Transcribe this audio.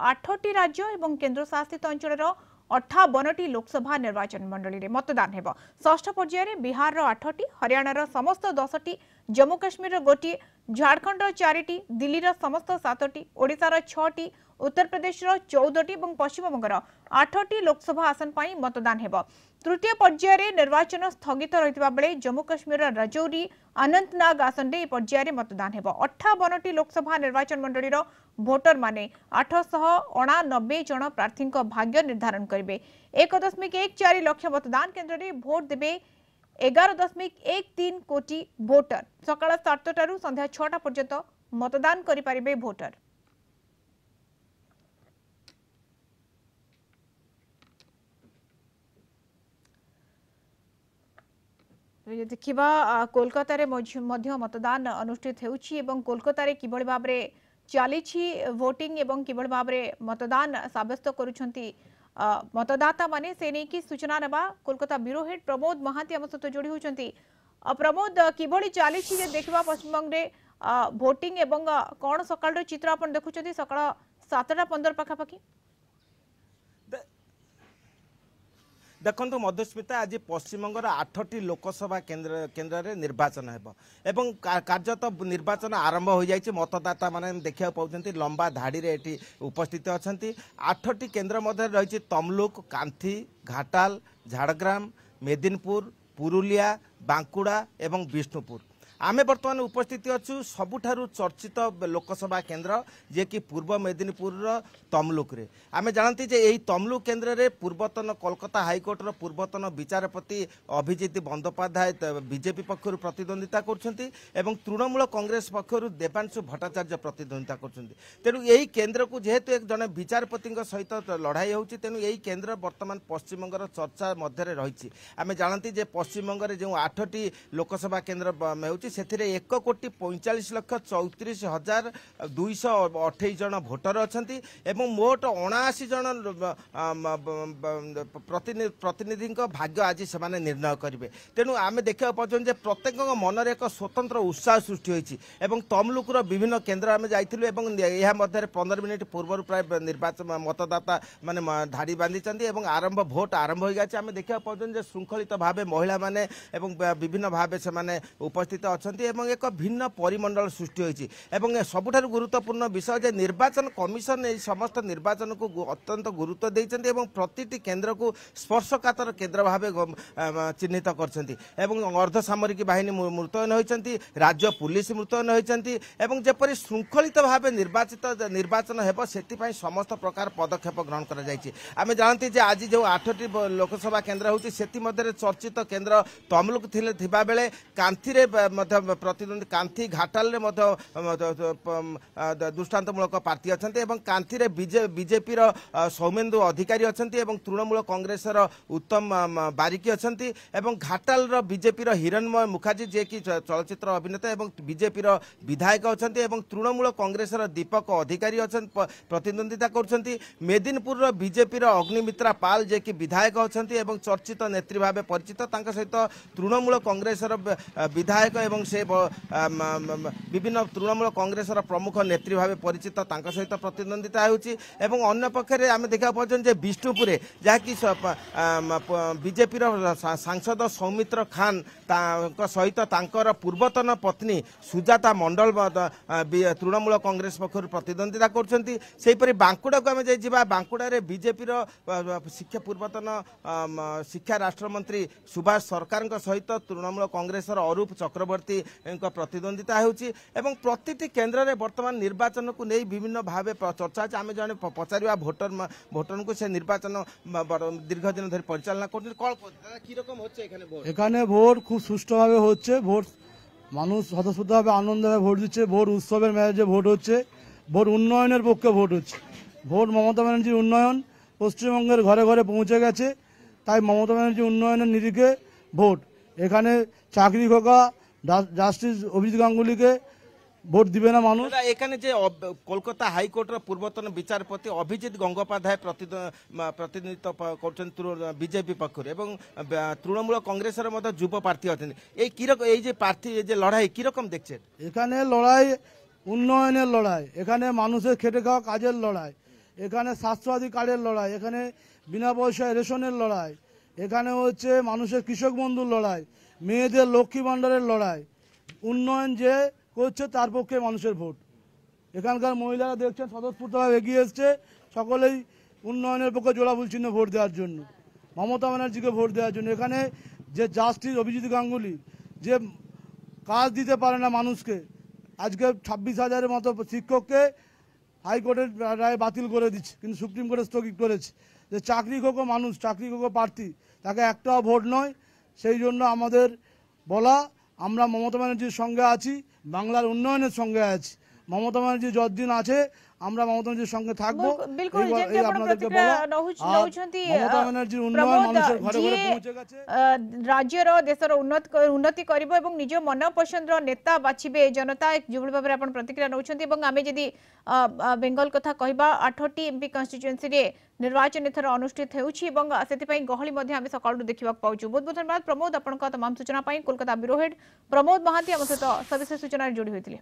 8टी राज्य और केन्द्रशासित अंचल 58टी लोकसभा निर्वाचन मंडली में मतदान हेब। षष्ठ पर्यायर बिहार 8टी, हरियाणार समस्त 10टी, जम्मू काश्मीर गोटे, झारखंड 4टी, दिल्ली समस्त 7टी, ओडिशार 6टी, उत्तर प्रदेश 14टी और पश्चिम बंगर 8टी लोकसभा आसन पर मतदान हेब। तृतीय पर्यायर निर्वाचन स्थगित रहितबा बेले जम्मू काश्मीर राजौरी अनंतनाग आसन में पर्यायर मतदान हेब। 58टी लोकसभा निर्वाचन मंडलीर भोटर माने 889 जन प्रार्थी भाग्य निर्धारण करेंगे। 1.14 लाख मतदान केन्द्र में भोट देवे 11.13 कोटी भोटर। सकाळ 7टारू संध्या 6टा पर्यंत मतदान करें भोटर। देखिबा कोलकाता रे मध्य मतदान अनुष्ठित होउछि एवं कोलकाता रे किबळ भाबरे चालीछि वोटिंग एवं किबळ भाबरे मतदान साब्यस्त करूछंती मतदाता माने से नै कि सूचना नेबा कोलकाता ब्यूरो हेड प्रमोद महांती हम सहित जोड़ी होउछंती। प्रमोद किबळी चालीछि जे देखबा पश्चिम बंग रे वोटिंग एवं कोन सकाळ रे चित्र आपण देखुछंती सकाळ 7:15 पाखापाखि। देखो मधुस्मिता आज पश्चिमबंगर 8टी लोकसभा केन्द्र निर्वाचन एवं कार्यत निर्वाचन आरंभ हो जाए। मतदाता माने देखा पाँच लंबा धाड़ी रे उपस्थित अच्छा। 8टी केन्द्र मध्य रही तमलुक, कांथी, घाटाल, झाड़ग्राम, मेदिनीपुर, पुरुलिया, बांकुड़ा एवं विष्णुपुर। आमे बर्तमान उपस्थित अच्छु सबुठारु चर्चित लोकसभा केन्द्र जे कि पूर्व मेदिनीपुर तमलुक रे। आमे जानती जे यही तमलुक केन्द्र रे पूर्वतन कोलकाता हाईकोर्ट रो पूर्वतन विचारपति अभिजीत बंदोपाध्याय बीजेपी पक्षर प्रतिद्वंदिता करछंती एवं तृणमूल कांग्रेस पक्षर देवांशु भट्टाचार्य प्रतिद्वंदिता करछंती। तेणु यही केन्द्र को जेहेतु एक जने विचारपति सहित लड़ाई होउची तेणु यही केन्द्र वर्तमान पश्चिमबंगर चर्चा मध्य रही। आमे जानती जे पश्चिमबंगर जो 8टी लोकसभा केन्द्र होउची सेथिरे 1,45,34,228 जन भोटर अछंती एवं मोट 79 जन प्रतिनिधि भाग्य आज से निर्णय करेंगे। तेणु आम देखा पाचन जे प्रत्येक मनरे एक स्वतंत्र उत्साह सृष्टि होइछि एवं तमलुकर विभिन्न केन्द्र आम जाइथिलु एवं या मध्य 15 मिनिट पूर्व प्राय निर्वाचन मतदाता माने धाड़ी बांधी एवं आरंभ भोट आरंभ हो गया। आम देखा पाचन जे श्रृंखलित भाव महिला माने एवं विभिन्न भाव से उपस्थित एवं एक भिन्न परिमंडल सृष्टि होइछि एवं सबुठारु गुरुत्वपूर्ण विषय जे निर्वाचन कमिशन समस्त निर्वाचन को अत्यंत गुरुत्व देइछन्ति एवं प्रतिटी केन्द्र को स्पर्शकातर केन्द्र भाव चिन्हित करछन्ति एवं अर्धसामरिक बाहिनी मुतयन होइछन्ति, राज्य पुलिस मुतयन होइछन्ति एवं जेपरि श्रृंखलित भाव निर्वाचन हेब सेतिपई समस्त प्रकार पदक्षेप ग्रहण करा जाइछि। आमे जानती जे आज जो 8टी लोकसभा केन्द्र होउछि सेति मध्य चर्चित केन्द्र तमलुक थिबा बेले कांथी रे प्रतिद्वंदी कांथी घाटाल दृष्टांतमूलक प्रार्थी अच्छा एवं कांथी रे बीजेपी सौमेन्दु अधिकारी अच्छा एवं तृणमूल कांग्रेस उत्तम बारिकी अच्छा एवं घाटाल बीजेपी हिरणमय मुखार्जी जे कि चलचित्र अभिनेता एवं बीजेपी विधायक अच्छा एवं तृणमूल कांग्रेस दीपक अधिकारी अच्छा प्रतिद्वंदिता कर। मेदिनीपुर बीजेपी अग्निमित्रा पाल जे कि विधायक अच्छा एवं चर्चित नेत्री भाव परिचित सहित तृणमूल कांग्रेस विधायक एवं से विभिन्न तृणमूल कांग्रेस प्रमुख नेत्री भाव परिचित सहित प्रतिद्वंदिता होउछि एवं अन्य पक्षरे आमे देखा पाछन जे विष्णुपुर जहाँकि बीजेपी सांसद सौमित्र खान सहित तांकर पूर्वतन पत्नी सुजाता मंडल तृणमूल कांग्रेस पक्षर प्रतिद्वंदिता करछन्ती। सेहिपरि बांकुड़ा को आमे जाइबा बांकुड़ा रे बीजेपी शिक्षा पूर्वतन शिक्षा राष्ट्रमंत्री सुभाष सरकार सहित तृणमूल कांग्रेस अरूप चक्रवर्ती प्रतिद्वंदिता होउछि एवं प्रतिटी केन्द्र में वर्तमान निर्वाचन को नहीं विभिन्न भाव चर्चा आम जन पचार भोटर को से निर्वाचन दीर्घ दिन धरी परिचालना कर भोट खूब सुष्ठु भाव होच्छे भोट मानुष स्वतःस्फूर्त भाव आनंद भोट दिচ্ছে भोट उत्सवेर मेजाजे भोट होच्छे भोट उन्नयनेर पक्षे भोट होच्छे भोट ममता बनर्जीर उन्नयन पश्चिमबंगेर घरे घरे पहुँचे गेছে তাই মমতা ব্যানার্জি উন্নয়নের নিরিখে ভোট এখানে চাকরি খোকা জাস্টিস অভিজিৎ গাঙ্গুলিকে ভোট দিবে না মানুষ। এখানে যে কলকাতা হাইকোর্টর পূর্বতন বিচারপতি অভিজিৎ গঙ্গোপাধ্যায় প্রতিনিধিত্ব করছেন বিজেপি পক্ষর এবং তৃণমূল কংগ্রেসের মধ্যে যুব প্রার্থী আছেন এই কিরকম এই যে প্রার্থী এই যে লড়াই কিরকম দেখছেন? এখানে লড়াই উন্নয়নের লড়াই, এখানে মানুষের খেটে খাওয়া কাজের লড়াই, এখানে স্বাস্থ্যসাথী কার্ডের লড়াই, এখানে বিনা পয়সায় রেশনের লড়াই, এখানে হচ্ছে মানুষের কৃষক বন্ধুর লড়াই, মেয়েদের লক্ষ্মী ভাণ্ডারের লড়াই। উন্নয়ন যে করছে তার পক্ষে মানুষের ভোট। এখানকার মহিলারা দেখছেন স্বতঃস্ফূর্তভাবে এগিয়ে এসছে, সকলেই উন্নয়নের পক্ষে জোড়াফুল চিহ্ন ভোট দেওয়ার জন্য, মমতা ব্যানার্জিকে ভোট দেওয়ার জন্য। এখানে যে জাস্টিস অভিজিৎ গাঙ্গুলি যে কাজ দিতে পারে না মানুষকে, আজকে 26,000-এর মতো শিক্ষককে হাইকোর্টের রায় বাতিল করে দিচ্ছে, কিন্তু সুপ্রিম কোর্টে স্থগিত করেছে। যে চাকরিযোগ্য মানুষ, চাকরিযোগ্য প্রার্থী, তাকে একটাও ভোট নয়। সেই জন্য আমাদের বলা, আমরা মমতা ব্যানার্জির সঙ্গে আছি, বাংলার উন্নয়নের সঙ্গে আছি। মমতা ব্যানার্জি যতদিন আছে আমরা মমতা ব্যানার্জির সঙ্গে থাকবো। बिल्कुल এই जेमती आपण আপনাদেরকে प्रतिक्रिया বলা। আর नहुछंती মমতা ব্যানার্জির উন্নয়ন प्रमोद মানুষের ঘরে ঘরে जी পৌঁছে গেছে। राज्यर देशर उन्नति करिबो एवं निज मन पसंदर नेता बाछिबे जनता जोबल भाबरे आपण प्रतिक्रिया नहुछंती एवं आमे जदी बेंगल कथा कहबा 8टी एमपी कन्स्टिट्युएंसी रे निर्वाचन एथर अनुष्ठित हेउछि एवं सेति पई गहली मध्ये आमे सकाळु देखिबा पाउछु। बहुत बहुत धन्यवाद प्रमोद, आपण का तमाम सूचना पई कोलकाता ब्यूरो हेड प्रमोद महांती हम सहित सविशेष सूचना जोड़ी होइतिले।